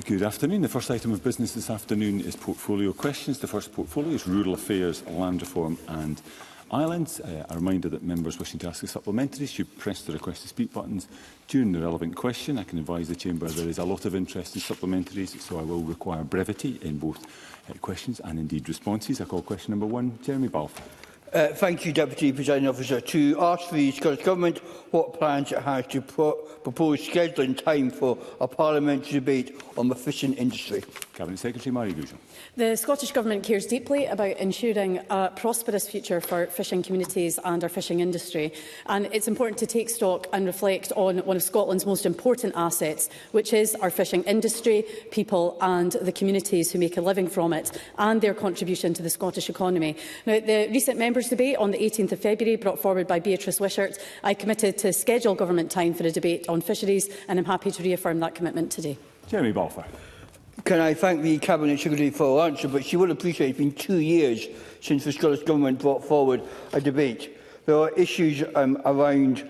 Good afternoon. The first item of business this afternoon is portfolio questions. The first portfolio is Rural Affairs, Land Reform and Islands. A reminder that members wishing to ask a supplementary should press the request to speak buttons during the relevant question. I can advise the Chamber there is a lot of interest in supplementaries, so I will require brevity in both questions and indeed responses. I call question number 1, Jeremy Balfour. Thank you, Deputy Presiding Officer. To ask the Scottish Government what plans it has to propose scheduling time for a parliamentary debate on the fishing industry. Cabinet Secretary Marie Goujon. The Scottish Government cares deeply about ensuring a prosperous future for fishing communities and our fishing industry. And it's important to take stock and reflect on one of Scotland's most important assets, which is our fishing industry, people and the communities who make a living from it, and their contribution to the Scottish economy. Now, the recent members' debate on the 18th of February, brought forward by Beatrice Wishart, I committed to schedule government time for a debate on fisheries, and I'm happy to reaffirm that commitment today. Jeremy Balfour. Can I thank the Cabinet Secretary for her answer, but she will appreciate it's been 2 years since the Scottish Government brought forward a debate. There are issues around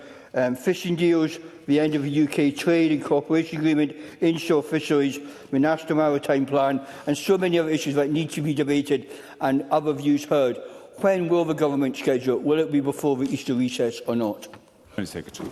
fishing deals, the end of the UK trade and cooperation agreement, inshore fisheries, the National Maritime Plan, and so many other issues that need to be debated and other views heard. When will the Government schedule? Will it be before the Easter recess or not? Secretary.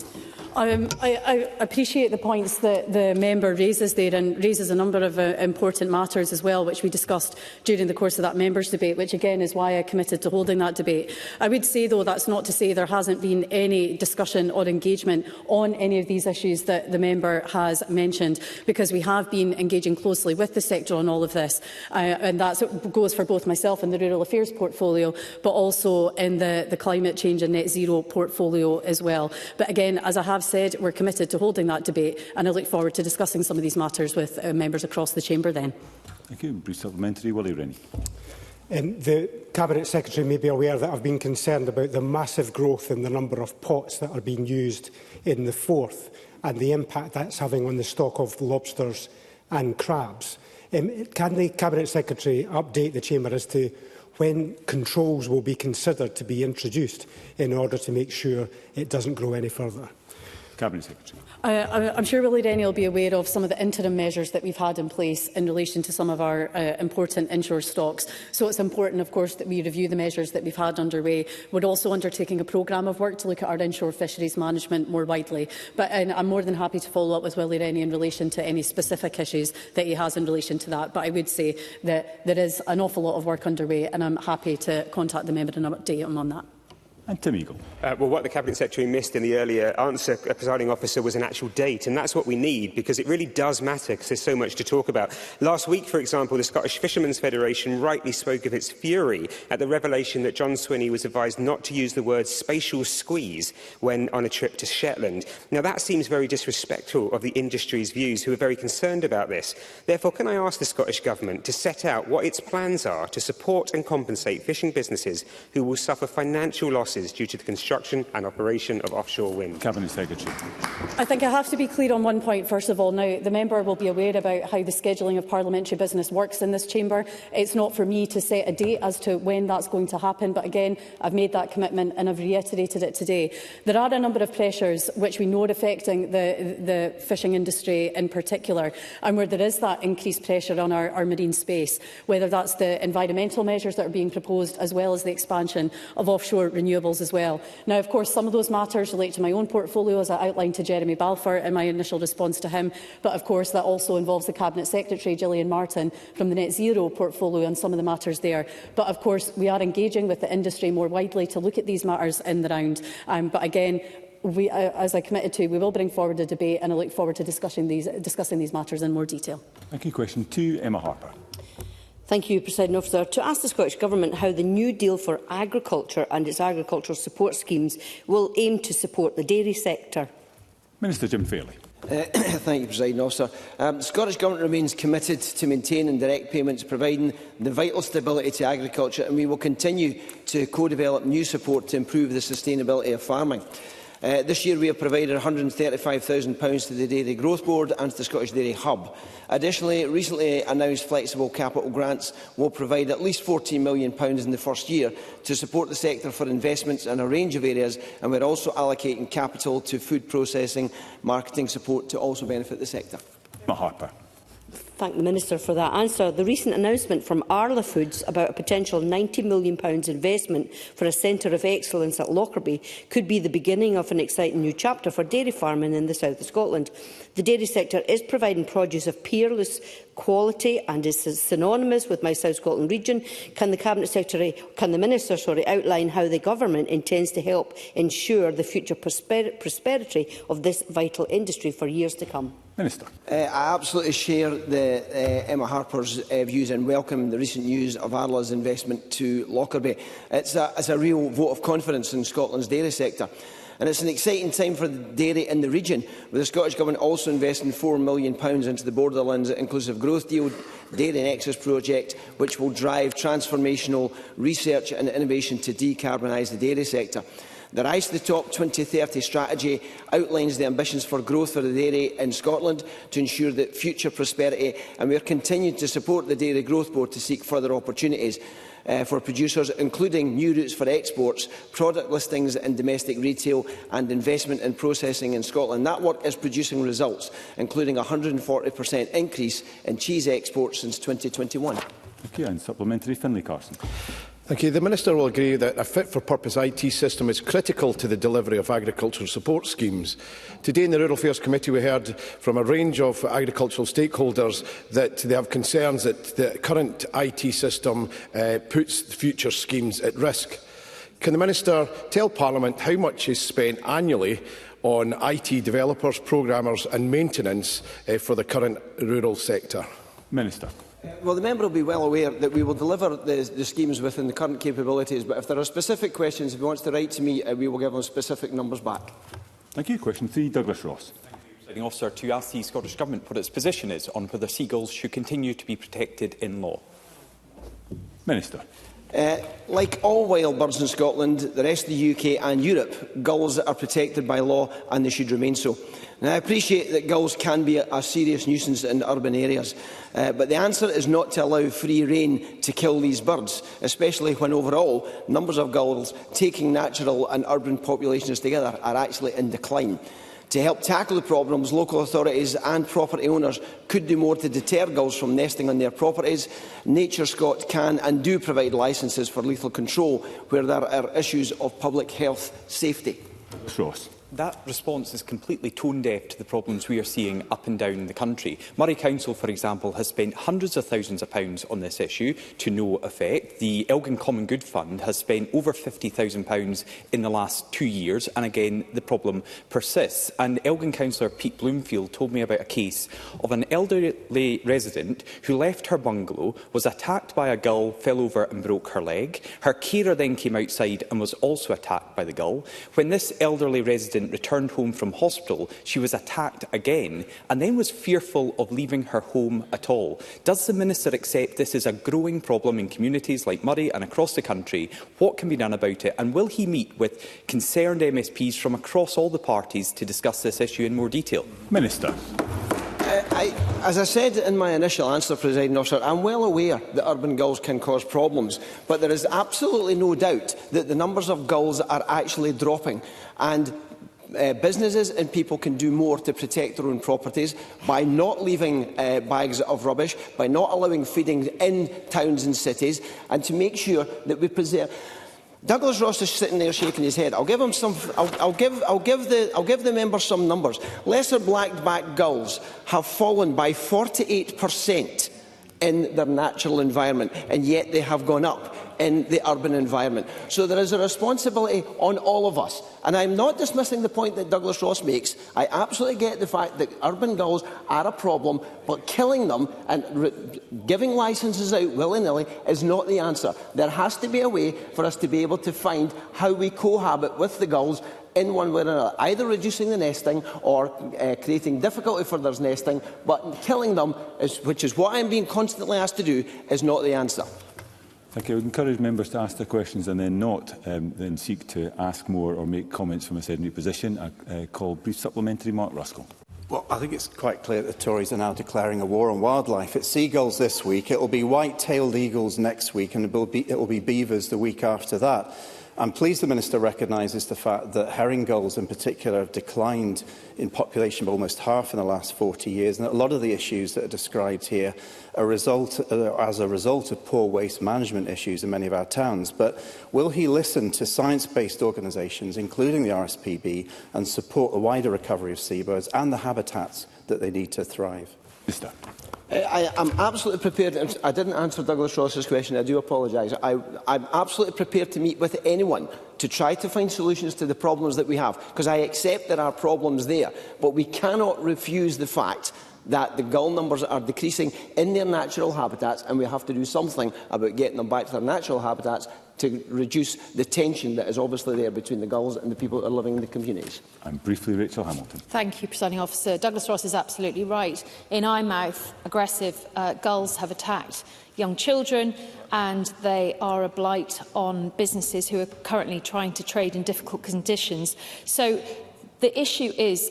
I appreciate the points that the member raises there, and raises a number of important matters as well, which we discussed during the course of that members' debate, which again is why I committed to holding that debate. I would say, though, that's not to say there hasn't been any discussion or engagement on any of these issues that the member has mentioned, because we have been engaging closely with the sector on all of this, and that goes for both myself and the Rural Affairs portfolio, but also in the climate change and net zero portfolio as well. But again, as I have said, we're committed to holding that debate, and I look forward to discussing some of these matters with members across the Chamber then. Thank you. Brief supplementary, Willie Rennie. The Cabinet Secretary may be aware that I've been concerned about the massive growth in the number of pots that are being used in the Forth and the impact that's having on the stock of lobsters and crabs. Can the Cabinet Secretary update the Chamber as to when controls will be considered to be introduced in order to make sure it doesn't grow any further? Cabinet Secretary. I'm sure Willie Rennie will be aware of some of the interim measures that we've had in place in relation to some of our important inshore stocks. So it's important, of course, that we review the measures that we've had underway. We're also undertaking a programme of work to look at our inshore fisheries management more widely. But I'm more than happy to follow up with Willie Rennie in relation to any specific issues that he has in relation to that. But I would say that there is an awful lot of work underway, and I'm happy to contact the member and update him on that. And Tim Eagle. Well, what the Cabinet Secretary missed in the earlier answer, Presiding Officer, was an actual date, and that's what we need, because it really does matter, because there's so much to talk about. Last week, for example, the Scottish Fishermen's Federation rightly spoke of its fury at the revelation that John Swinney was advised not to use the word spatial squeeze when on a trip to Shetland. Now, that seems very disrespectful of the industry's views, who are very concerned about this. Therefore, can I ask the Scottish Government to set out what its plans are to support and compensate fishing businesses who will suffer financial losses due to the construction and operation of offshore wind? Cabinet Secretary. I think I have to be clear on one point, first of all. Now, the member will be aware about how the scheduling of parliamentary business works in this chamber. It's not for me to set a date as to when that's going to happen, but again, I've made that commitment and I've reiterated it today. There are a number of pressures which we know are affecting the fishing industry in particular, and where there is that increased pressure on our marine space, whether that's the environmental measures that are being proposed, as well as the expansion of offshore renewables as well. Now, of course, some of those matters relate to my own portfolio, as I outlined to Jeremy Balfour in my initial response to him, but of course that also involves the Cabinet Secretary, Gillian Martin, from the Net Zero portfolio and some of the matters there. But of course, we are engaging with the industry more widely to look at these matters in the round. But again, as I committed to, we will bring forward a debate, and I look forward to discussing these matters in more detail. Thank you. Question 2, Emma Harper. Thank you, Presiding Officer. To ask the Scottish Government how the new deal for agriculture and its agricultural support schemes will aim to support the dairy sector. Minister Jim Fairley. Thank you, Presiding Officer. The Scottish Government remains committed to maintaining direct payments, providing the vital stability to agriculture, and we will continue to co-develop new support to improve the sustainability of farming. This year we have provided £135,000 to the Dairy Growth Board and to the Scottish Dairy Hub. Additionally, recently announced flexible capital grants will provide at least £14 million in the first year to support the sector for investments in a range of areas, and we are also allocating capital to food processing marketing support to also benefit the sector. Emma Harper. Thank the Minister for that answer. The recent announcement from Arla Foods about a potential £90 million investment for a centre of excellence at Lockerbie could be the beginning of an exciting new chapter for dairy farming in the south of Scotland. The dairy sector is providing produce of peerless quality and is synonymous with my South Scotland region. Can the Minister outline how the Government intends to help ensure the future prosperity of this vital industry for years to come? Minister. I absolutely share Emma Harper's views and welcome the recent news of Arla's investment to Lockerbie. It's a real vote of confidence in Scotland's dairy sector. And it's an exciting time for the dairy in the region, with the Scottish Government also investing £4 million into the Borderlands Inclusive Growth Deal Dairy Nexus project, which will drive transformational research and innovation to decarbonise the dairy sector. The Rise to the Top 2030 strategy outlines the ambitions for growth for the dairy in Scotland to ensure that future prosperity, and we are continuing to support the Dairy Growth Board to seek further opportunities for producers, including new routes for exports, product listings in domestic retail and investment in processing in Scotland. That work is producing results, including a 140% increase in cheese exports since 2021. Thank you. And supplementary, Finlay Carson. Thank you. The Minister will agree that a fit-for-purpose IT system is critical to the delivery of agricultural support schemes. Today in the Rural Affairs Committee we heard from a range of agricultural stakeholders that they have concerns that the current IT system puts future schemes at risk. Can the Minister tell Parliament how much is spent annually on IT developers, programmers and maintenance for the current rural sector? Minister. Well, the member will be well aware that we will deliver the schemes within the current capabilities, but if there are specific questions, if he wants to write to me, we will give him specific numbers back. Thank you. Question 3, Douglas Ross. Presiding Officer, to ask the Scottish Government what its position is on whether seagulls should continue to be protected in law. Minister. Like all wild birds in Scotland, the rest of the UK and Europe, gulls are protected by law and they should remain so. Now, I appreciate that gulls can be a serious nuisance in urban areas, but the answer is not to allow free rein to kill these birds, especially when overall numbers of gulls taking natural and urban populations together are actually in decline. To help tackle the problems, local authorities and property owners could do more to deter gulls from nesting on their properties. Nature Scot can and do provide licences for lethal control where there are issues of public health safety. Ross. That response is completely tone-deaf to the problems we are seeing up and down the country. Murray Council, for example, has spent hundreds of thousands of pounds on this issue to no effect. The Elgin Common Good Fund has spent over £50,000 in the last 2 years, and again, the problem persists. And Elgin Councillor Pete Bloomfield told me about a case of an elderly resident who left her bungalow, was attacked by a gull, fell over and broke her leg. Her carer then came outside and was also attacked by the gull. When this elderly resident returned home from hospital, she was attacked again and then was fearful of leaving her home at all. Does the Minister accept this is a growing problem in communities like Murray and across the country? What can be done about it? And will he meet with concerned MSPs from across all the parties to discuss this issue in more detail? Minister. As I said in my initial answer, Presiding Officer, I'm well aware that urban gulls can cause problems, but there is absolutely no doubt that the numbers of gulls are actually dropping, and businesses and people can do more to protect their own properties by not leaving bags of rubbish, by not allowing feeding in towns and cities, and to make sure that we preserve. Douglas Ross is sitting there shaking his head. I'll give the member some numbers. Lesser black-backed gulls have fallen by 48% in their natural environment, and yet they have gone up in the urban environment. So there is a responsibility on all of us. And I'm not dismissing the point that Douglas Ross makes. I absolutely get the fact that urban gulls are a problem, but killing them and giving licences out willy-nilly is not the answer. There has to be a way for us to be able to find how we cohabit with the gulls in one way or another, either reducing the nesting or creating difficulty for their nesting, but killing them, which is what I'm being constantly asked to do, is not the answer. Thank you. I would encourage members to ask their questions and then not then seek to ask more or make comments from a said new position. I call brief supplementary. Mark Ruskell. Well, I think it's quite clear that the Tories are now declaring a war on wildlife. It's seagulls this week, it will be white-tailed eagles next week, and it will be beavers the week after that. I'm pleased the Minister recognises the fact that herring gulls in particular have declined in population by almost half in the last 40 years, and that a lot of the issues that are described here are as a result of poor waste management issues in many of our towns. But will he listen to science-based organisations, including the RSPB, and support the wider recovery of seabirds and the habitats that they need to thrive? Minister. I'm absolutely prepared. I didn't answer Douglas Ross's question. I do apologise. I'm absolutely prepared to meet with anyone to try to find solutions to the problems that we have, because I accept there are problems there. But we cannot refuse the fact that the gull numbers are decreasing in their natural habitats, and we have to do something about getting them back to their natural habitats to reduce the tension that is obviously there between the gulls and the people that are living in the communities. And briefly, Rachel Hamilton. Thank you, Presiding Officer. Douglas Ross is absolutely right. In Eyemouth, aggressive gulls have attacked young children, and they are a blight on businesses who are currently trying to trade in difficult conditions. So the issue is,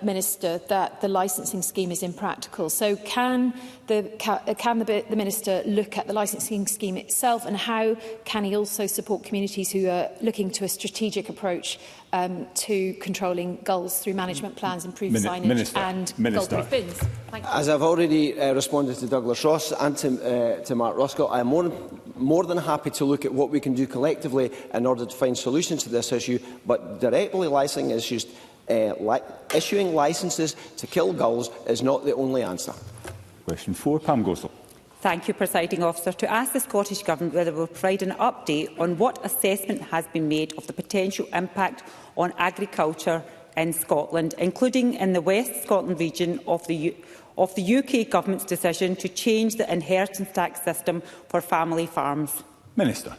Minister, that the licensing scheme is impractical. So can the Minister look at the licensing scheme itself, and how can he also support communities who are looking to a strategic approach to controlling gulls through management plans, improved signage and gull-proof bins? Thank you. As I've already responded to Douglas Ross and to Mark Roscoe, I am more than happy to look at what we can do collectively in order to find solutions to this issue, but directly licensing issues, issuing licences to kill gulls is not the only answer. Question 4, Pam Gosal. Thank you, Presiding Officer. To ask the Scottish Government whether it will provide an update on what assessment has been made of the potential impact on agriculture in Scotland, including in the West Scotland region of the UK Government's decision to change the inheritance tax system for family farms. Minister.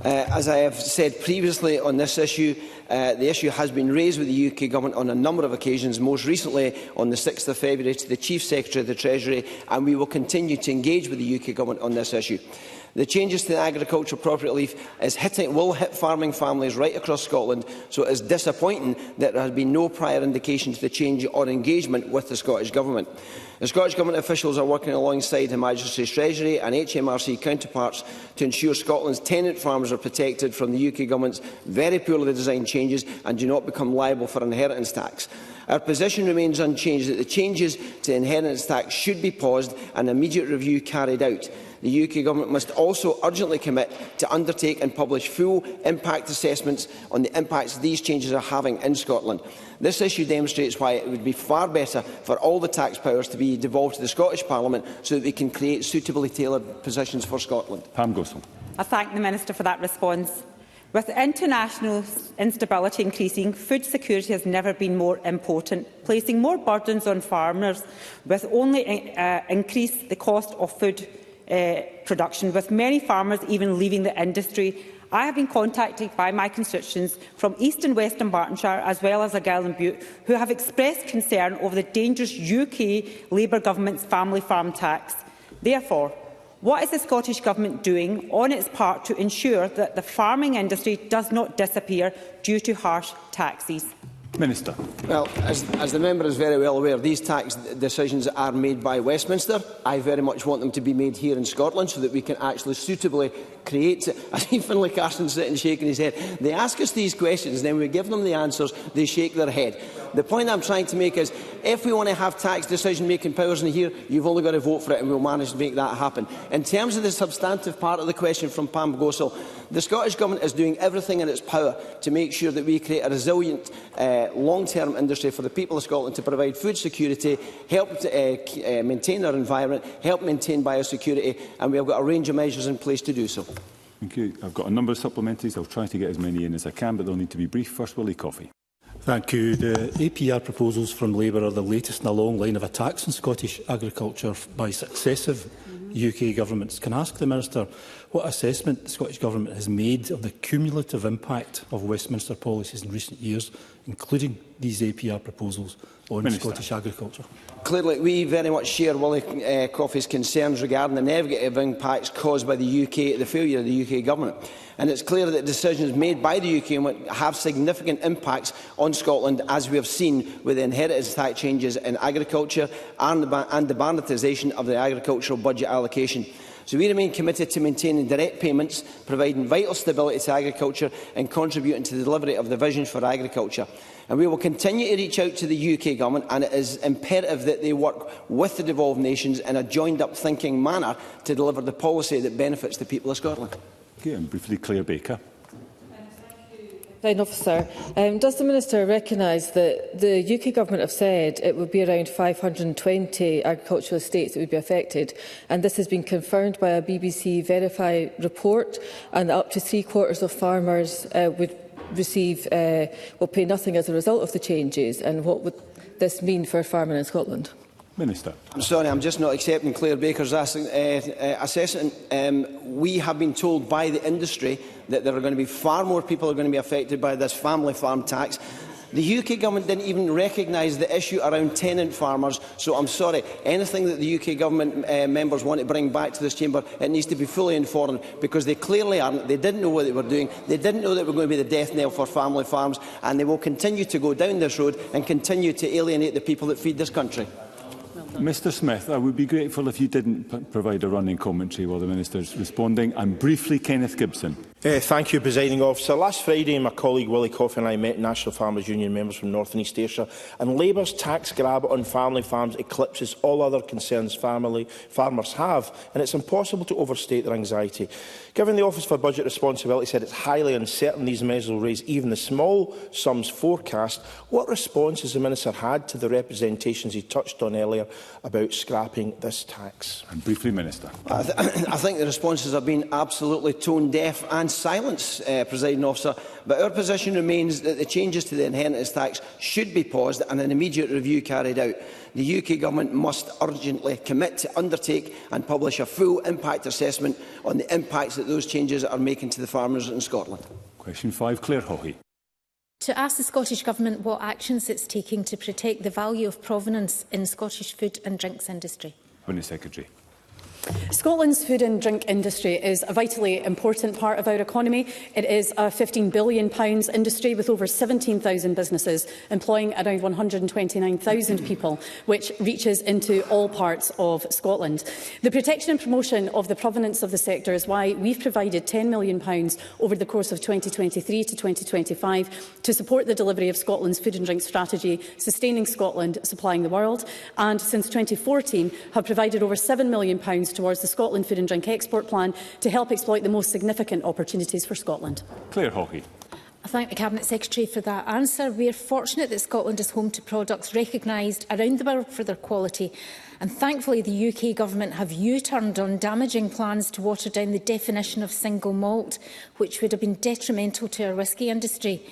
As I have said previously on this issue, the issue has been raised with the UK Government on a number of occasions, most recently on the 6th of February to the Chief Secretary of the Treasury, and we will continue to engage with the UK Government on this issue. The changes to the agricultural property relief will hit farming families right across Scotland, so it is disappointing that there has been no prior indication to the change or engagement with the Scottish Government. The Scottish Government officials are working alongside Her Majesty's Treasury and HMRC counterparts to ensure Scotland's tenant farmers are protected from the UK Government's very poorly designed changes and do not become liable for inheritance tax. Our position remains unchanged that the changes to inheritance tax should be paused and immediate review carried out. The UK Government must also urgently commit to undertake and publish full impact assessments on the impacts these changes are having in Scotland. This issue demonstrates why it would be far better for all the tax powers to be devolved to the Scottish Parliament so that we can create suitably tailored positions for Scotland. Pam Gosal. I thank the Minister for that response. With international instability increasing, food security has never been more important, placing more burdens on farmers will only increase the cost of food production, with many farmers even leaving the industry. I have been contacted by my constituents from East and West Bartonshire, as well as Argyll and Bute, who have expressed concern over the dangerous UK Labour Government's family farm tax. Therefore, what is the Scottish Government doing on its part to ensure that the farming industry does not disappear due to harsh taxes? Minister. Well, as the member is very well aware, these tax decisions are made by Westminster. I very much want them to be made here in Scotland so that we can actually suitably create. I see Finlay Carson sitting shaking his head. They ask us these questions, then we give them the answers, they shake their head. The point I'm trying to make is, if we want to have tax decision-making powers in here, you've only got to vote for it and we'll manage to make that happen. In terms of the substantive part of the question from Pam Gosal, the Scottish Government is doing everything in its power to make sure that we create a resilient long-term industry for the people of Scotland to provide food security, help maintain our environment, help maintain biosecurity, and we have got a range of measures in place to do so. Thank you. I've got a number of supplementaries. I'll try to get as many in as I can, but they'll need to be brief. First, Willie Coffey. Thank you. The APR proposals from Labour are the latest in a long line of attacks on Scottish agriculture by successive UK governments. Can I ask the Minister what assessment the Scottish Government has made of the cumulative impact of Westminster policies in recent years, including these APR proposals on Scottish agriculture? Clearly, we very much share Willie Coffey's concerns regarding the negative impacts caused by the failure of the UK Government. And it's clear that decisions made by the UK have significant impacts on Scotland, as we have seen with the inheritance tax changes in agriculture and the banditisation of the agricultural budget allocation. So we remain committed to maintaining direct payments, providing vital stability to agriculture and contributing to the delivery of the vision for agriculture. And we will continue to reach out to the UK Government, and it is imperative that they work with the devolved nations in a joined-up thinking manner to deliver the policy that benefits the people of Scotland. Okay, and briefly, Claire Baker. Officer, does the Minister recognise that the UK Government have said it would be around 520 agricultural estates that would be affected, and this has been confirmed by a BBC Verify report, and that up to three-quarters of farmers would will pay nothing as a result of the changes, and what would this mean for farming in Scotland? Minister. I'm sorry, I'm just not accepting Claire Baker's assessment. We have been told by the industry that there are going to be far more people who are going to be affected by this family farm tax. The UK Government didn't even recognise the issue around tenant farmers, so I'm sorry, anything that the UK Government members want to bring back to this chamber, it needs to be fully informed, because they clearly aren't. They didn't know what they were doing. They didn't know that it was going to be the death knell for family farms, and they will continue to go down this road and continue to alienate the people that feed this country. Mr Smith, I would be grateful if you didn't provide a running commentary while the Minister is responding. And briefly, Kenneth Gibson. Thank you, Presiding Officer. Last Friday, my colleague Willie Coffey and I met National Farmers Union members from North and East Ayrshire, and Labour's tax grab on family farms eclipses all other concerns farmers have, and it's impossible to overstate their anxiety. Given the Office for Budget Responsibility said it's highly uncertain these measures will raise even the small sums forecast, what response has the Minister had to the representations he touched on earlier about scrapping this tax? And briefly, Minister. I think the responses have been absolutely tone-deaf and silence, Presiding Officer, but our position remains that the changes to the inheritance tax should be paused and an immediate review carried out. The UK Government must urgently commit to undertake and publish a full impact assessment on the impacts that those changes are making to the farmers in Scotland. Question 5, Claire Haughey. To ask the Scottish Government what actions it's taking to protect the value of provenance in Scottish food and drinks industry. Cabinet Secretary. Scotland's food and drink industry is a vitally important part of our economy. It is a £15 billion industry with over 17,000 businesses, employing around 129,000 people, which reaches into all parts of Scotland. The protection and promotion of the provenance of the sector is why we've provided £10 million over the course of 2023 to 2025 to support the delivery of Scotland's food and drink strategy, Sustaining Scotland, Supplying the World, and since 2014 have provided over £7 million towards the Scotland Food and Drink Export Plan to help exploit the most significant opportunities for Scotland. Claire Haughey. I thank the Cabinet Secretary for that answer. We are fortunate that Scotland is home to products recognised around the world for their quality, and thankfully the UK Government have U-turned on damaging plans to water down the definition of single malt, which would have been detrimental to our whisky industry.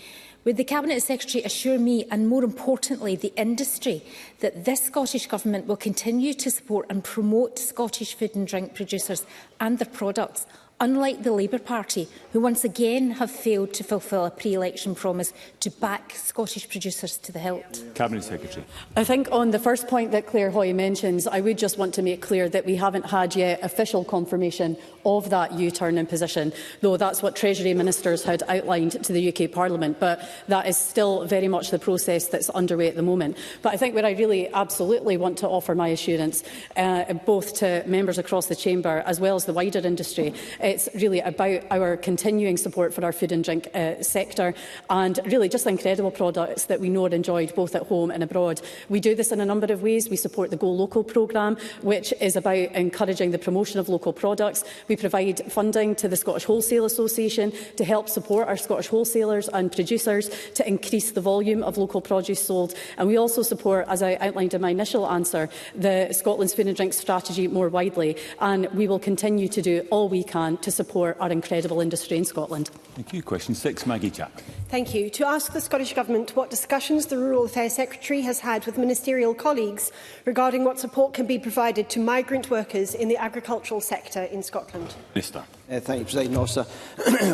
Would the Cabinet Secretary assure me, and more importantly the industry, that this Scottish Government will continue to support and promote Scottish food and drink producers and their products, unlike the Labour Party, who once again have failed to fulfil a pre-election promise to back Scottish producers to the hilt? Cabinet Secretary. I think on the first point that Claire Haughey mentions, I would just want to make clear that we haven't had yet official confirmation of that U-turn in position, though that's what Treasury Ministers had outlined to the UK Parliament. But that is still very much the process that's underway at the moment. But I think where I really absolutely want to offer my assurance, both to members across the chamber as well as the wider industry, it's really about our continuing support for our food and drink sector, and really just incredible products that we know are enjoyed both at home and abroad. We do this in a number of ways. We support the Go Local programme, which is about encouraging the promotion of local products. We provide funding to the Scottish Wholesale Association to help support our Scottish wholesalers and producers to increase the volume of local produce sold. And we also support, as I outlined in my initial answer, the Scotland's Food and Drink strategy more widely. And we will continue to do all we can to support our incredible industry in Scotland. Thank you. Question 6, Maggie Jack. Thank you. To ask the Scottish Government what discussions the Rural Affairs Secretary has had with ministerial colleagues regarding what support can be provided to migrant workers in the agricultural sector in Scotland. Minister. Thank you, President Officer.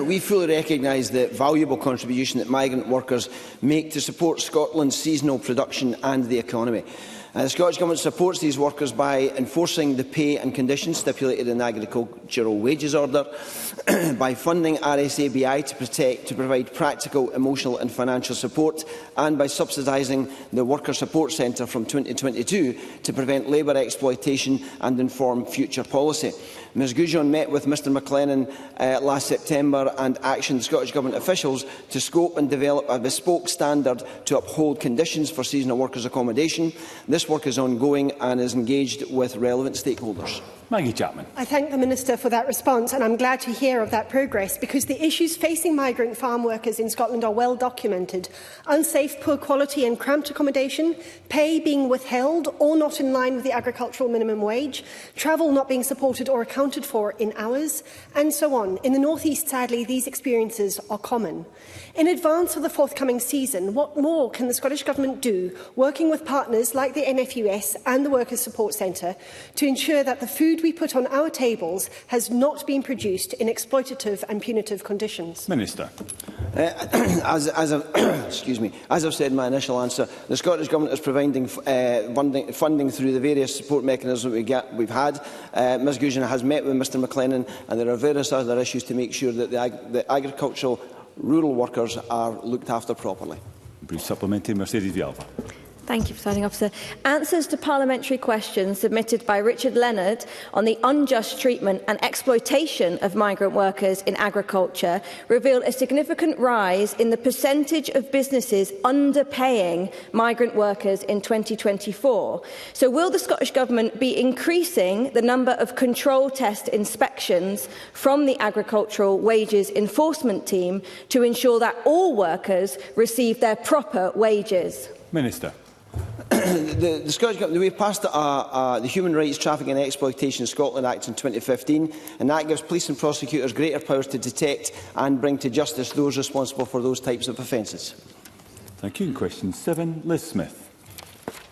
We fully recognise the valuable contribution that migrant workers make to support Scotland's seasonal production and the economy. The Scottish Government supports these workers by enforcing the pay and conditions stipulated in the Agricultural Wages Order, by funding RSABI to provide practical, emotional and financial support, and by subsidising the Worker Support Centre from 2022 to prevent labour exploitation and inform future policy. Ms Goujon met with Mr McLennan last September and actioned Scottish Government officials to scope and develop a bespoke standard to uphold conditions for seasonal workers' accommodation. This work is ongoing and is engaged with relevant stakeholders. Maggie Chapman. I thank the Minister for that response, and I'm glad to hear of that progress, because the issues facing migrant farm workers in Scotland are well documented. Unsafe, poor quality and cramped accommodation, pay being withheld or not in line with the agricultural minimum wage, travel not being supported or accounted for in hours, and so on. In the North East, sadly, these experiences are common. In advance of the forthcoming season, what more can the Scottish Government do, working with partners like the NFUS and the Workers' Support Centre, to ensure that the food we put on our tables has not been produced in exploitative and punitive conditions? Minister. As I've said in my initial answer, the Scottish Government is providing funding through the various support mechanisms we've had. Ms Goujon has met with Mr McLennan, and there are various other issues to make sure that the agricultural rural workers are looked after properly. Brief supplementary, Mercedes Vialva. Thank you, Presiding Officer. Answers to parliamentary questions submitted by Richard Leonard on the unjust treatment and exploitation of migrant workers in agriculture reveal a significant rise in the percentage of businesses underpaying migrant workers in 2024. So will the Scottish Government be increasing the number of control test inspections from the Agricultural Wages Enforcement Team to ensure that all workers receive their proper wages? Minister. The Scottish Government, we passed the Human Rights, Trafficking and Exploitation in Scotland Act in 2015, and that gives police and prosecutors greater powers to detect and bring to justice those responsible for those types of offences. Thank you. Question 7, Liz Smith.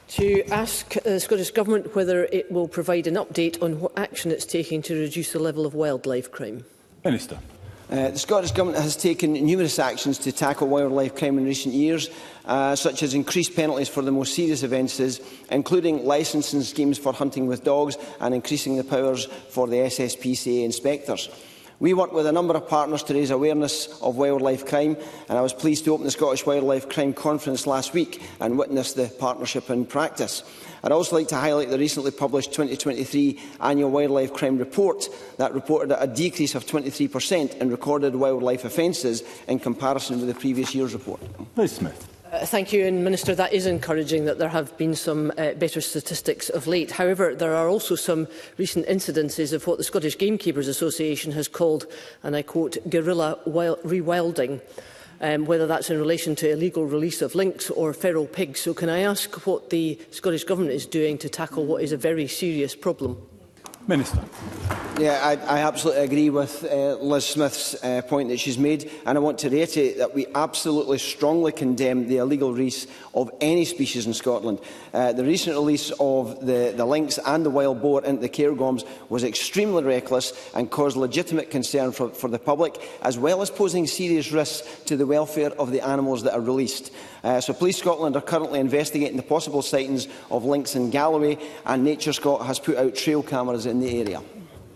To ask the Scottish Government whether it will provide an update on what action it's taking to reduce the level of wildlife crime. Minister. The Scottish Government has taken numerous actions to tackle wildlife crime in recent years, such as increased penalties for the most serious offences, including licensing schemes for hunting with dogs and increasing the powers for the SSPCA inspectors. We worked with a number of partners to raise awareness of wildlife crime, and I was pleased to open the Scottish Wildlife Crime Conference last week and witness the partnership in practice. I'd also like to highlight the recently published 2023 Annual Wildlife Crime Report that reported a decrease of 23% in recorded wildlife offences in comparison with the previous year's report. Liz Smith. Thank you, and Minister, that is encouraging that there have been some better statistics of late. However, there are also some recent incidences of what the Scottish Gamekeepers Association has called, and I quote, guerrilla rewilding, whether that's in relation to illegal release of lynx or feral pigs. So can I ask what the Scottish Government is doing to tackle what is a very serious problem? Minister. Yeah, I absolutely agree with Liz Smith's point that she's made, and I want to reiterate that we absolutely strongly condemn the illegal release of any species in Scotland. The recent release of the lynx and the wild boar into the Cairngorms was extremely reckless and caused legitimate concern for the public, as well as posing serious risks to the welfare of the animals that are released. So Police Scotland are currently investigating the possible sightings of lynx in Galloway, and Nature Scot has put out trail cameras in the area.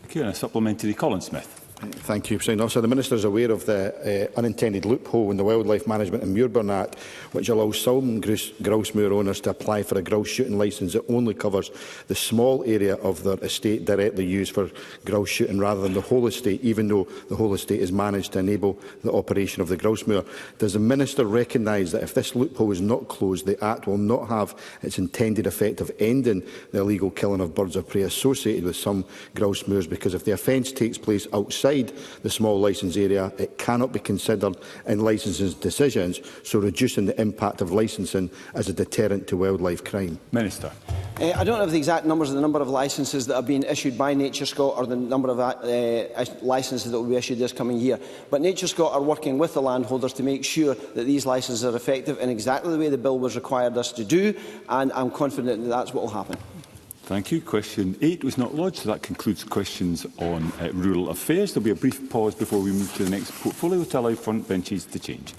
Thank you. And a supplementary, Colin Smith. Thank you, President Officer. The Minister is aware of the unintended loophole in the Wildlife Management and Muirburn Act, which allows some grouse moor owners to apply for a grouse shooting licence that only covers the small area of their estate directly used for grouse shooting rather than the whole estate, even though the whole estate is managed to enable the operation of the grouse moor. Does the Minister recognise that if this loophole is not closed, the Act will not have its intended effect of ending the illegal killing of birds of prey associated with some grouse moors? Because if the offence takes place outside the small licence area, it cannot be considered in licensing decisions, so reducing the impact of licensing as a deterrent to wildlife crime. Minister. I don't have the exact numbers of the number of licences that are being issued by Nature Scot or the number of licences that will be issued this coming year, but Nature Scot are working with the landholders to make sure that these licences are effective in exactly the way the bill was required us to do, and I'm confident that that's what will happen. Thank you. Question 8 was not lodged, so that concludes questions on rural affairs. There will be a brief pause before we move to the next portfolio to allow front benches to change.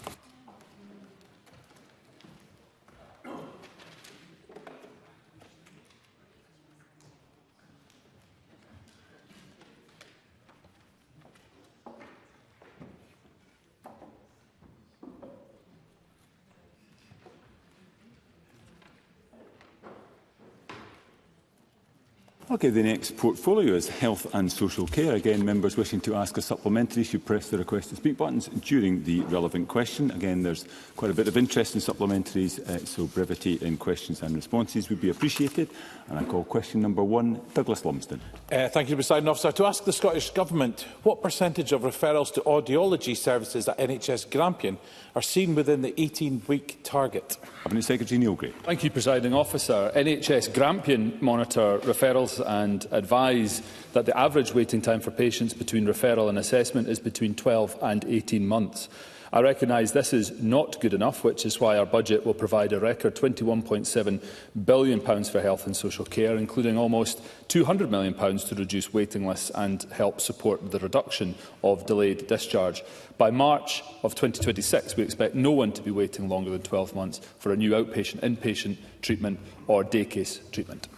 Okay, the next portfolio is Health and Social Care. Again, members wishing to ask a supplementary should press the request to speak buttons during the relevant question. Again, there's quite a bit of interest in supplementaries, so brevity in questions and responses would be appreciated. And I call question number 1, Douglas Lumsden. Thank you, Presiding Officer. To ask the Scottish Government what percentage of referrals to audiology services at NHS Grampian are seen within the 18-week target. Cabinet Secretary Neil Gray. Thank you, Presiding Officer. NHS Grampian monitor referrals and advise that the average waiting time for patients between referral and assessment is between 12 and 18 months. I recognise this is not good enough, which is why our budget will provide a record £21.7 billion for health and social care, including almost £200 million to reduce waiting lists and help support the reduction of delayed discharge. By March of 2026, we expect no one to be waiting longer than 12 months for a new outpatient, inpatient treatment or day case treatment.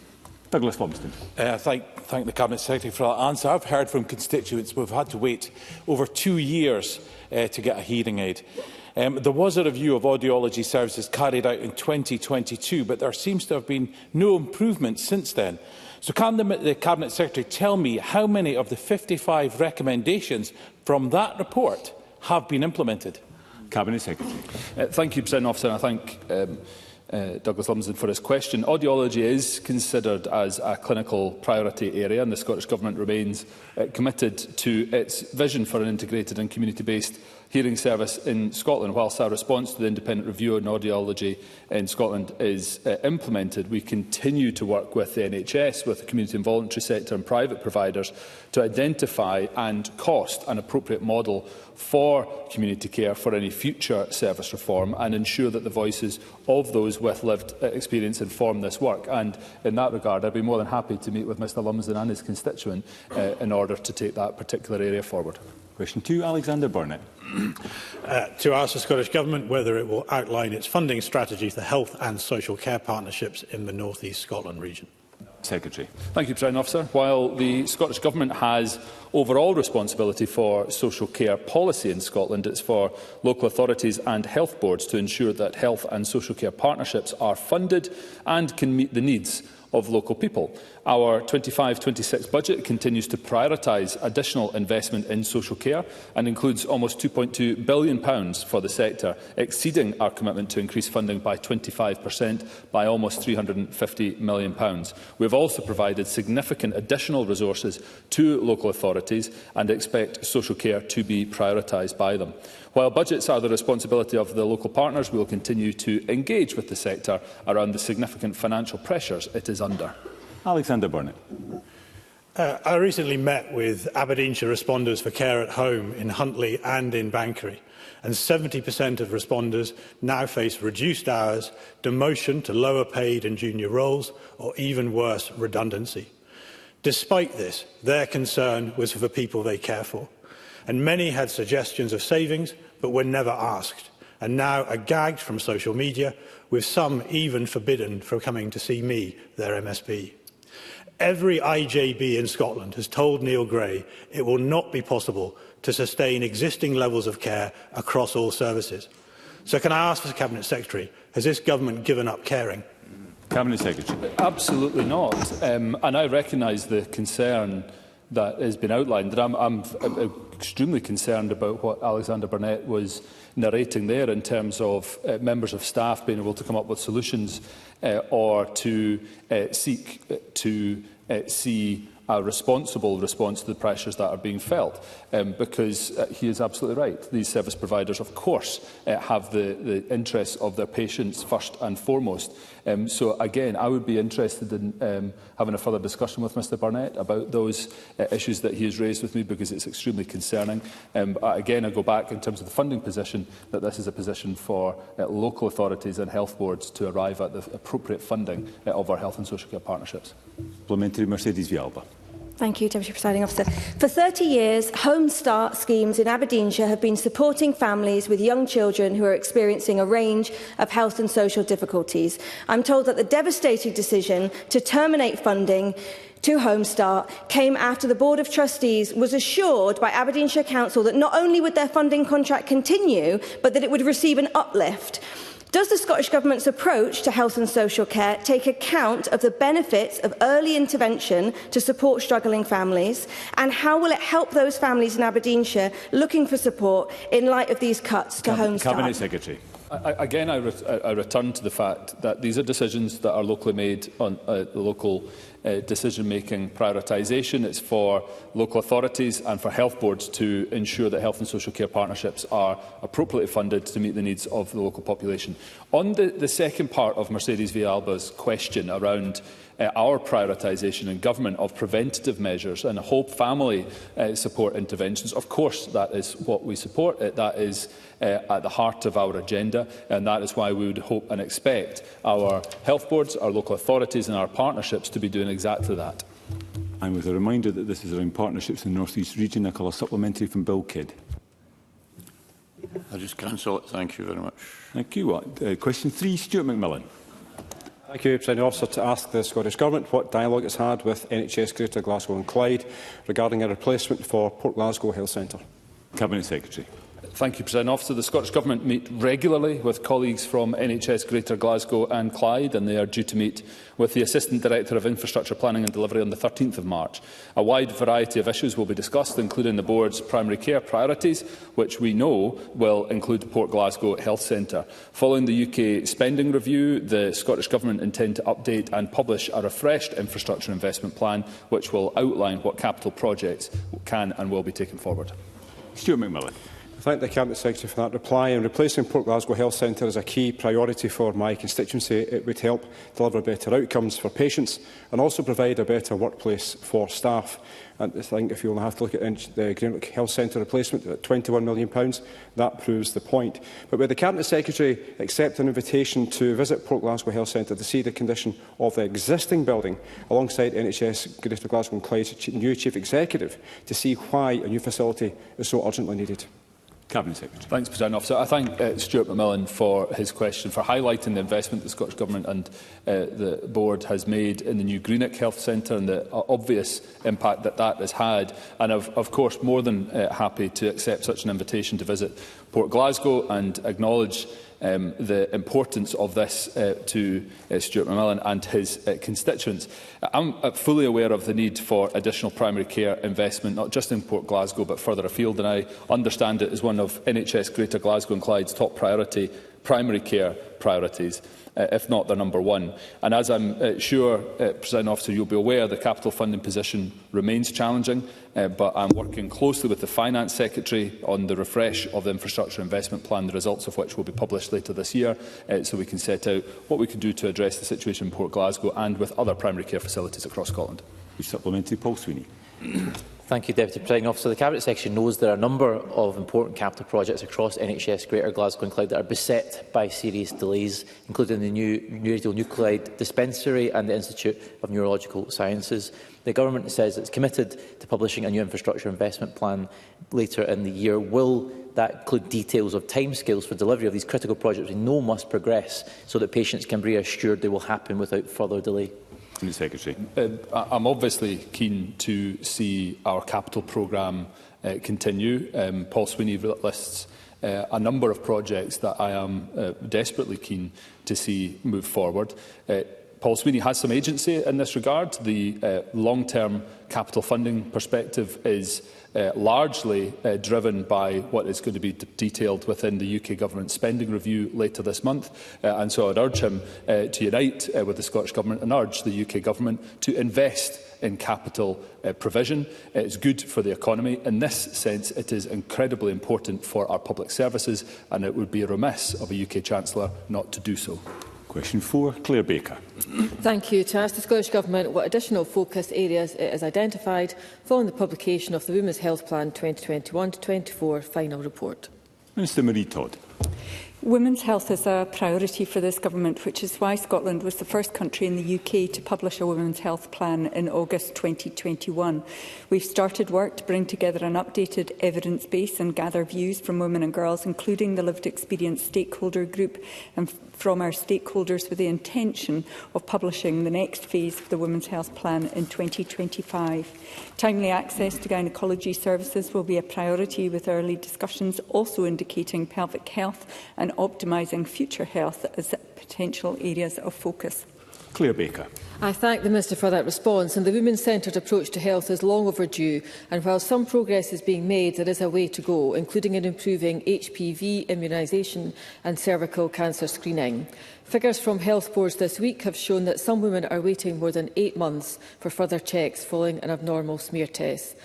Douglas Lumsden. Thank the Cabinet Secretary for that answer. I've heard from constituents who have had to wait over 2 years to get a hearing aid. There was a review of audiology services carried out in 2022, but there seems to have been no improvement since then. So can the Cabinet Secretary tell me how many of the 55 recommendations from that report have been implemented? Cabinet Secretary. Thank you, President Officer. I thank Douglas Lumsden for his question. Audiology is considered as a clinical priority area, and the Scottish Government remains committed to its vision for an integrated and community-based hearing service in Scotland. Whilst our response to the independent review on audiology in Scotland is implemented, we continue to work with the NHS, with the community and voluntary sector and private providers to identify and cost an appropriate model for community care for any future service reform and ensure that the voices of those with lived experience inform this work. And in that regard, I'd be more than happy to meet with Mr Lumsden and his constituent in order to take that particular area forward. Question 2, Alexander Burnett. To ask the Scottish Government whether it will outline its funding strategy for health and social care partnerships in the North East Scotland region. Secretary. Thank you, President Officer. While the Scottish Government has overall responsibility for social care policy in Scotland, it's for local authorities and health boards to ensure that health and social care partnerships are funded and can meet the needs of local people. Our 25-26 budget continues to prioritise additional investment in social care and includes almost £2.2 billion for the sector, exceeding our commitment to increase funding by 25% by almost £350 million. We have also provided significant additional resources to local authorities and expect social care to be prioritised by them. While budgets are the responsibility of the local partners, we will continue to engage with the sector around the significant financial pressures it is under. Alexander Burnett. I recently met with Aberdeenshire responders for care at home in Huntly and in Bankery, and 70% of responders now face reduced hours, demotion to lower paid and junior roles, or even worse, redundancy. Despite this, their concern was for the people they care for, and many had suggestions of savings but were never asked, and now are gagged from social media, with some even forbidden from coming to see me, their MSP. Every IJB in Scotland has told Neil Gray it will not be possible to sustain existing levels of care across all services. So can I ask the Cabinet Secretary, has this government given up caring? Cabinet Secretary. Absolutely not. And I recognise the concern that has been outlined. And I'm extremely concerned about what Alexander Burnett was narrating there in terms of members of staff being able to come up with solutions or to seek to see a responsible response to the pressures that are being felt, because he is absolutely right. These service providers, of course, have the interests of their patients first and foremost. So, again, I would be interested in having a further discussion with Mr Burnett about those issues that he has raised with me, because it's extremely concerning. Again, I go back in terms of the funding position, that this is a position for local authorities and health boards to arrive at the appropriate funding of our health and social care partnerships. Supplementary, Mercedes Vialba. Thank you, Deputy Presiding Officer. For 30 years, Home Start schemes in Aberdeenshire have been supporting families with young children who are experiencing a range of health and social difficulties. I'm told that the devastating decision to terminate funding to Home Start came after the Board of Trustees was assured by Aberdeenshire Council that not only would their funding contract continue, but that it would receive an uplift. Does the Scottish Government's approach to health and social care take account of the benefits of early intervention to support struggling families? And how will it help those families in Aberdeenshire looking for support in light of these cuts to Home Start? Cabinet Secretary. Again, I return to the fact that these are decisions that are locally made on local decision-making prioritisation. It's for local authorities and for health boards to ensure that health and social care partnerships are appropriately funded to meet the needs of the local population. On the second part of Mercedes Villalba's question around our prioritisation in government of preventative measures and whole family support interventions, of course that is what we support. That is at the heart of our agenda, and that is why we would hope and expect our health boards, our local authorities and our partnerships to be doing exactly that. And with a reminder that this is around partnerships in the North East region, I call a supplementary from Bill Kidd. I just cancel it. Thank you very much. Thank you. Question 3, Stuart McMillan. Thank you, Presiding Officer. To ask the Scottish Government what dialogue it's had with NHS Greater Glasgow and Clyde regarding a replacement for Port Glasgow Health Centre. Cabinet Secretary. Thank you, President Officer. The Scottish Government meet regularly with colleagues from NHS Greater Glasgow and Clyde, and they are due to meet with the Assistant Director of Infrastructure Planning and Delivery on the 13th of March. A wide variety of issues will be discussed, including the Board's primary care priorities, which we know will include Port Glasgow Health Centre. Following the UK spending review, the Scottish Government intend to update and publish a refreshed infrastructure investment plan, which will outline what capital projects can and will be taken forward. Stuart McMillan. I thank the Cabinet Secretary for that reply. And replacing Port Glasgow Health Centre is a key priority for my constituency. It would help deliver better outcomes for patients and also provide a better workplace for staff. And I think if you only have to look at the Greenwich Health Centre replacement at £21 million, that proves the point. But would the Cabinet Secretary accept an invitation to visit Port Glasgow Health Centre to see the condition of the existing building alongside NHS Greater Glasgow and Clyde's new Chief Executive to see why a new facility is so urgently needed? Cabinet Secretary. Thanks, President Officer. I thank Stuart McMillan for his question, for highlighting the investment the Scottish Government and the Board has made in the new Greenock Health Centre and the obvious impact that that has had. And of course, more than happy to accept such an invitation to visit Port Glasgow and acknowledge the importance of this to Stuart McMillan and his constituents. I'm fully aware of the need for additional primary care investment, not just in Port Glasgow but further afield, and I understand it as one of NHS Greater Glasgow and Clyde's top priority primary care priorities, if not their number one. And as I'm sure, President Officer, you'll be aware, the capital funding position remains challenging, but I'm working closely with the Finance Secretary on the refresh of the infrastructure investment plan, the results of which will be published later this year, so we can set out what we can do to address the situation in Port Glasgow and with other primary care facilities across Scotland. Supplementary, Paul Sweeney. Thank you, Deputy Presiding Officer. The Cabinet Secretary knows there are a number of important capital projects across NHS Greater Glasgow and Clyde that are beset by serious delays, including the new radionuclide dispensary and the Institute of Neurological Sciences. The Government says it's committed to publishing a new infrastructure investment plan later in the year. Will that include details of timescales for delivery of these critical projects we know must progress so that patients can be assured they will happen without further delay? Secretary. I'm obviously keen to see our capital programme continue. Paul Sweeney lists a number of projects that I am desperately keen to see move forward. Paul Sweeney has some agency in this regard. The long-term capital funding perspective is largely driven by what is going to be detailed within the UK Government spending review later this month. And so I would urge him to unite with the Scottish Government and urge the UK Government to invest in capital provision. It's good for the economy. In this sense, it is incredibly important for our public services, and it would be remiss of a UK Chancellor not to do so. Question 4, Claire Baker. Thank you. To ask the Scottish Government what additional focus areas it has identified following the publication of the Women's Health Plan 2021-24 final report. Minister Marie Todd. Women's health is a priority for this Government, which is why Scotland was the first country in the UK to publish a Women's Health Plan in August 2021. We've started work to bring together an updated evidence base and gather views from women and girls, including the lived experience stakeholder group and from our stakeholders, with the intention of publishing the next phase of the Women's Health Plan in 2025. Timely access to gynaecology services will be a priority, with early discussions also indicating pelvic health and and optimising future health as potential areas of focus. Claire Baker. I thank the Minister for that response, and the women-centred approach to health is long overdue, and while some progress is being made, there is a way to go, including in improving HPV immunisation and cervical cancer screening. Figures from health boards this week have shown that some women are waiting more than 8 months for further checks following an abnormal smear test.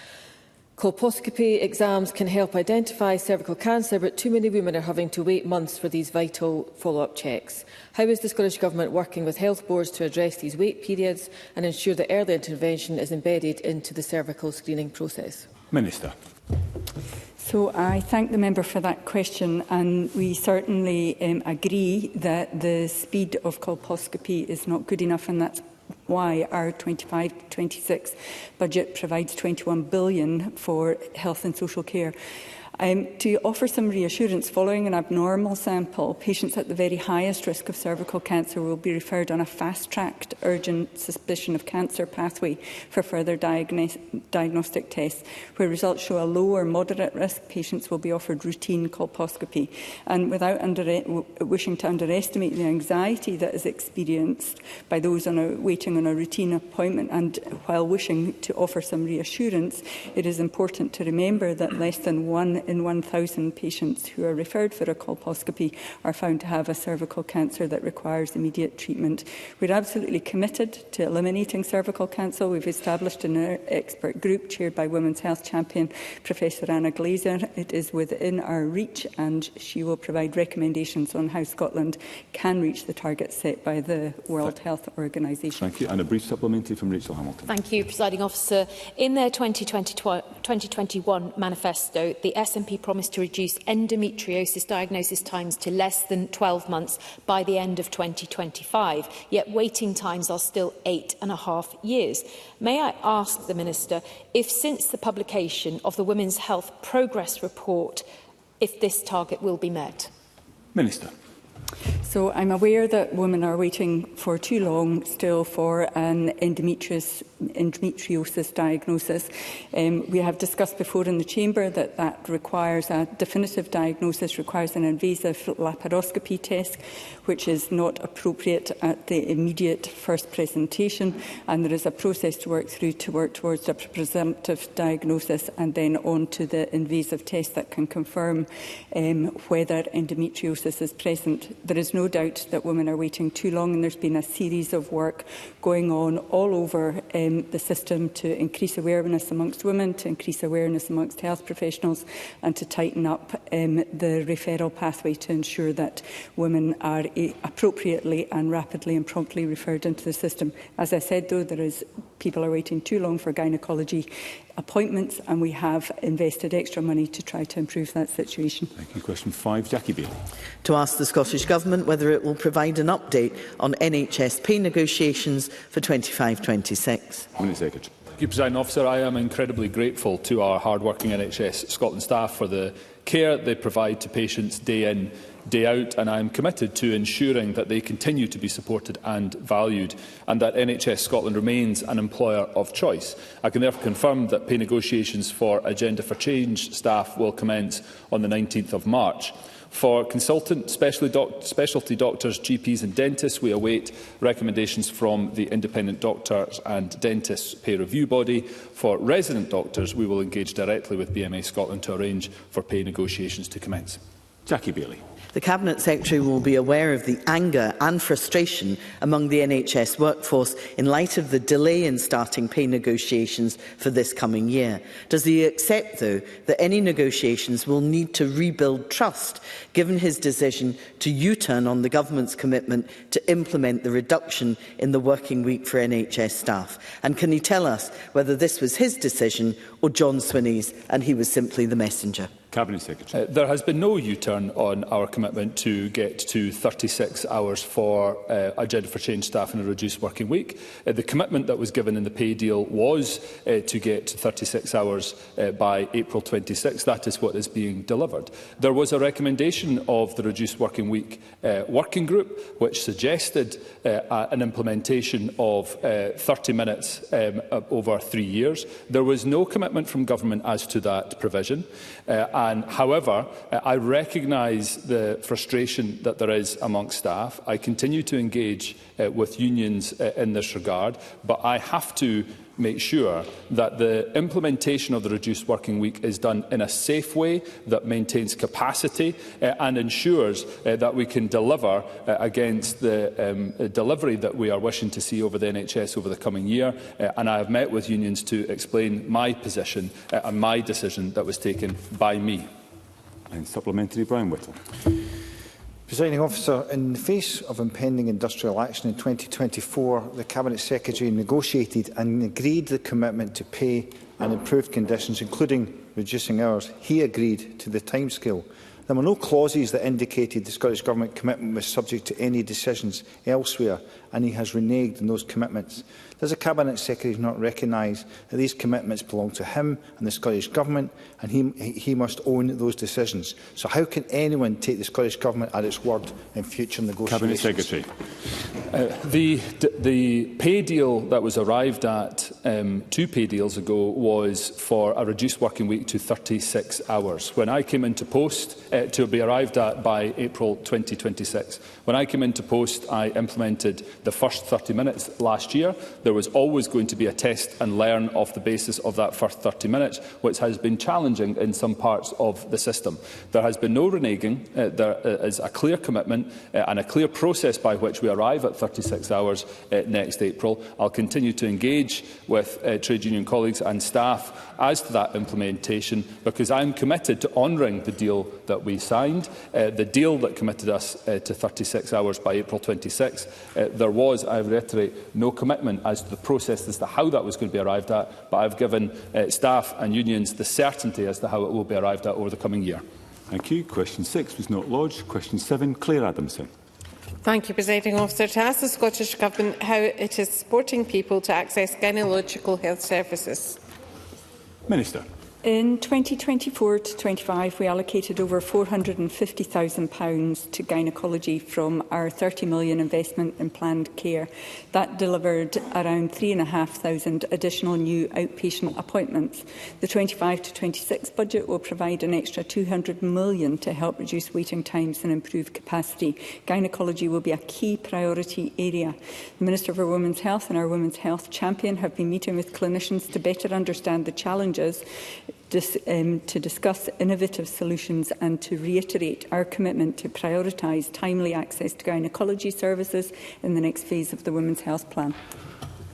Colposcopy exams can help identify cervical cancer, but too many women are having to wait months for these vital follow-up checks. How is the Scottish Government working with health boards to address these wait periods and ensure that early intervention is embedded into the cervical screening process? Minister. So I thank the member for that question, and we certainly agree that the speed of colposcopy is not good enough, and that's why our 25-26 budget provides £21 billion for health and social care. To offer some reassurance, following an abnormal sample, patients at the very highest risk of cervical cancer will be referred on a fast-tracked urgent suspicion of cancer pathway for further diagnostic tests. Where results show a low or moderate risk, patients will be offered routine colposcopy. And without wishing to underestimate the anxiety that is experienced by those waiting on a routine appointment, and while wishing to offer some reassurance, it is important to remember that less than 1 in 1,000 patients who are referred for a colposcopy are found to have a cervical cancer that requires immediate treatment. We're absolutely committed to eliminating cervical cancer. We've established an expert group chaired by Women's Health Champion Professor Anna Glaser. It is within our reach, and she will provide recommendations on how Scotland can reach the target set by the World Health Organisation. Thank you. And a brief supplementary from Rachel Hamilton. Thank you, Presiding Officer. In their 2021 manifesto, the SNP promised to reduce endometriosis diagnosis times to less than 12 months by the end of 2025, yet waiting times are still 8.5 years. May I ask the Minister if, since the publication of the Women's Health Progress Report, if this target will be met? Minister. So I'm aware that women are waiting for too long still for an endometriosis diagnosis. We have discussed before in the Chamber that requires a definitive diagnosis, requires an invasive laparoscopy test, which is not appropriate at the immediate first presentation, and there is a process to work through to work towards a presumptive diagnosis and then on to the invasive test that can confirm whether endometriosis is present. There is no doubt that women are waiting too long, and there's been a series of work going on all over the system to increase awareness amongst women, to increase awareness amongst health professionals, and to tighten up the referral pathway to ensure that women are appropriately and rapidly and promptly referred into the system. As I said, though, people are waiting too long for gynaecology appointments, and we have invested extra money to try to improve that situation. Thank you. Question 5, Jackie Bailey. To ask the Scottish Government whether it will provide an update on NHS pay negotiations for 25-26. Minister Secretary. Thank you, Presiding Officer. I am incredibly grateful to our hard-working NHS Scotland staff for the care they provide to patients day in, day out, and I am committed to ensuring that they continue to be supported and valued, and that NHS Scotland remains an employer of choice. I can therefore confirm that pay negotiations for Agenda for Change staff will commence on the 19th of March. For consultant, specialty doctors, GPs and dentists, we await recommendations from the Independent Doctors and Dentists Pay Review Body. For resident doctors, we will engage directly with BMA Scotland to arrange for pay negotiations to commence. Jackie Bailey. The Cabinet Secretary will be aware of the anger and frustration among the NHS workforce in light of the delay in starting pay negotiations for this coming year. Does he accept, though, that any negotiations will need to rebuild trust, given his decision to U-turn on the Government's commitment to implement the reduction in the working week for NHS staff? And can he tell us whether this was his decision or John Swinney's and he was simply the messenger? Cabinet Secretary. There has been no U-turn on our commitment to get to 36 hours for Agenda for Change staff in a reduced working week. The commitment that was given in the pay deal was to get to 36 hours by April 26. That is what is being delivered. There was a recommendation of the reduced working week working group which suggested an implementation of 30 minutes over 3 years. There was no commitment from government as to that provision. However, I recognise the frustration that there is amongst staff. I continue to engage with unions in this regard, but I have to make sure that the implementation of the reduced working week is done in a safe way that maintains capacity and ensures that we can deliver against the delivery that we are wishing to see over the NHS over the coming year. And I have met with unions to explain my position and my decision that was taken by me. And supplementary, Brian Whittle. Presiding Officer, in the face of impending industrial action in 2024, the Cabinet Secretary negotiated and agreed the commitment to pay and improved conditions, including reducing hours. He agreed to the timescale. There were no clauses that indicated the Scottish Government commitment was subject to any decisions elsewhere, and he has reneged on those commitments. Does the Cabinet Secretary not recognise that these commitments belong to him and the Scottish Government, and he must own those decisions? So how can anyone take the Scottish Government at its word in future negotiations? Cabinet Secretary. The pay deal that was arrived at 2 pay deals ago was for a reduced working week to 36 hours. When I came into post, to be arrived at by April 2026. When I came into post, I implemented the first 30 minutes last year. There was always going to be a test and learn off the basis of that first 30 minutes, which has been challenging in some parts of the system. There has been no reneging. There is a clear commitment and a clear process by which we arrive at 36 hours next April. I'll continue to engage with trade union colleagues and staff as to that implementation, because I'm committed to honouring the deal that we signed, the deal that committed us to 36 hours by April 26. There was, I reiterate, no commitment as to the process as to how that was going to be arrived at, but I've given staff and unions the certainty as to how it will be arrived at over the coming year. Thank you. Question 6 was not lodged. Question 7, Claire Adamson. Thank you, Presiding Officer. To ask the Scottish Government how it is supporting people to access gynaecological health services. Minister. In 2024 to 25, we allocated over £450,000 to gynaecology from our £30 million investment in planned care. That delivered around 3,500 additional new outpatient appointments. The 25 to 26 budget will provide an extra £200 million to help reduce waiting times and improve capacity. Gynaecology will be a key priority area. The Minister for Women's Health and our Women's Health Champion have been meeting with clinicians to better understand the challenges, to discuss innovative solutions and to reiterate our commitment to prioritise timely access to gynaecology services in the next phase of the Women's Health Plan.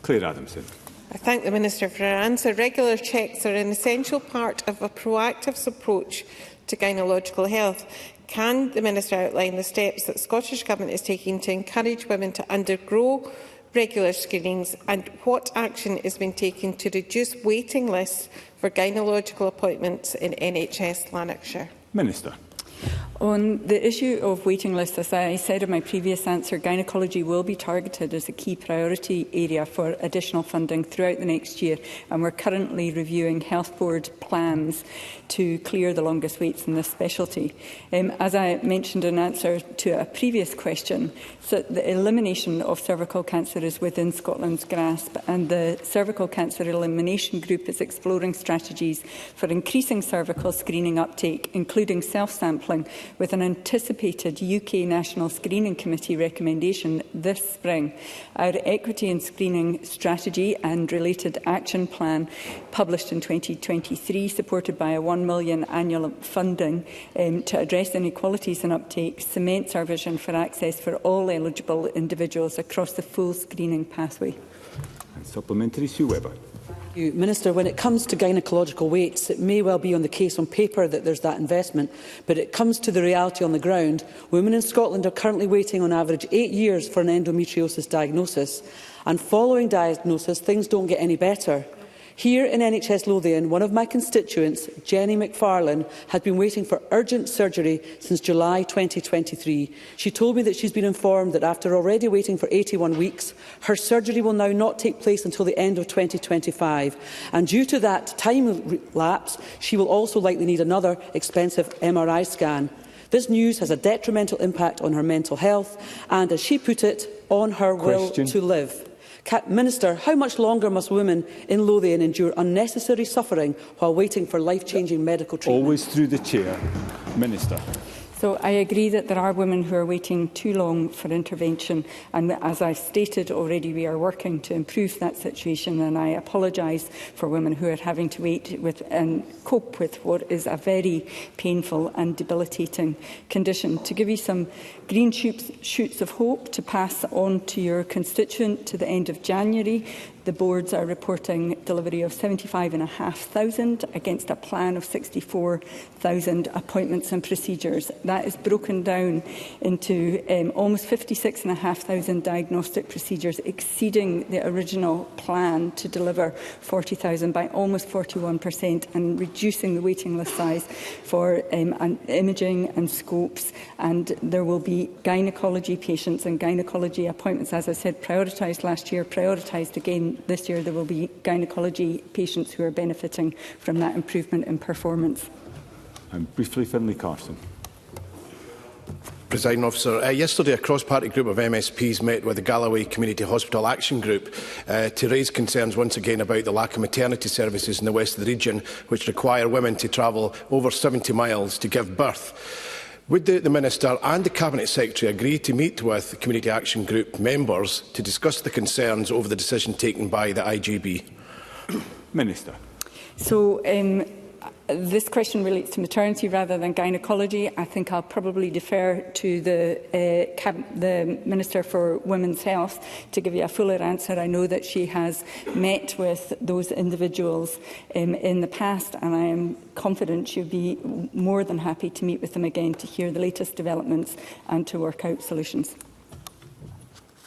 Claire Adamson. I thank the Minister for her answer. Regular checks are an essential part of a proactive approach to gynaecological health. Can the Minister outline the steps that the Scottish Government is taking to encourage women to undergo regular screenings, and what action is being taken to reduce waiting lists for gynaecological appointments in NHS Lanarkshire? Minister. On the issue of waiting lists, as I said in my previous answer, gynaecology will be targeted as a key priority area for additional funding throughout the next year, and we're currently reviewing Health Board plans to clear the longest waits in this specialty. As I mentioned in answer to a previous question, so the elimination of cervical cancer is within Scotland's grasp, and the Cervical Cancer Elimination Group is exploring strategies for increasing cervical screening uptake, including self-sampling, with an anticipated UK National Screening Committee recommendation this spring. Our Equity and Screening Strategy and related action plan, published in 2023, supported by a £1 million annual funding to address inequalities in uptake, cements our vision for access for all eligible individuals across the full screening pathway. And supplementary, Sue Webber. Minister, when it comes to gynaecological waits, it may well be on the case on paper that there's that investment, but it comes to the reality on the ground. Women in Scotland are currently waiting on average 8 years for an endometriosis diagnosis, and following diagnosis, things don't get any better. Here in NHS Lothian, one of my constituents, Jenny McFarlane, had been waiting for urgent surgery since July 2023. She told me that she's been informed that after already waiting for 81 weeks, her surgery will now not take place until the end of 2025. And due to that time lapse, she will also likely need another expensive MRI scan. This news has a detrimental impact on her mental health and, as she put it, on her will to live. Minister, how much longer must women in Lothian endure unnecessary suffering while waiting for life-changing medical treatment? Always through the chair. Minister. So I agree that there are women who are waiting too long for intervention, and as I've stated already, we are working to improve that situation, and I apologise for women who are having to wait with and cope with what is a very painful and debilitating condition. To give you some green shoots of hope to pass on to your constituent to the end of January, the boards are reporting delivery of 75,500 against a plan of 64,000 appointments and procedures. That is broken down into almost 56,500 diagnostic procedures, exceeding the original plan to deliver 40,000 by almost 41%, and reducing the waiting list size for imaging and scopes. And there will be gynaecology patients and gynaecology appointments, as I said, prioritised last year, prioritised again this year. There will be gynaecology patients who are benefiting from that improvement in performance. And briefly, Finlay Carson. Presiding Officer, yesterday a cross-party group of MSPs met with the Galloway Community Hospital Action Group to raise concerns once again about the lack of maternity services in the west of the region, which require women to travel over 70 miles to give birth. Would the Minister and the Cabinet Secretary agree to meet with Community Action Group members to discuss the concerns over the decision taken by the IGB? Minister. So, this question relates to maternity rather than gynaecology. I think I'll probably defer to the Minister for Women's Health to give you a fuller answer. I know that she has met with those individuals in the past, and I am confident she'll be more than happy to meet with them again to hear the latest developments and to work out solutions.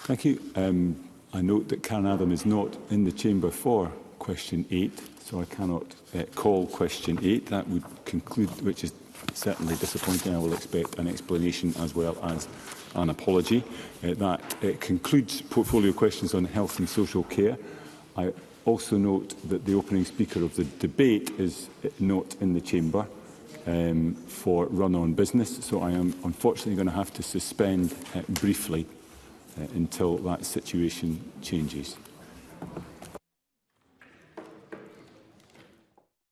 Thank you. I note that Karen Adam is not in the chamber for question 8. So I cannot call question 8. That would conclude, which is certainly disappointing. I will expect an explanation as well as an apology. That concludes portfolio questions on health and social care. I also note that the opening speaker of the debate is not in the chamber for run-on business. So I am unfortunately going to have to suspend briefly until that situation changes.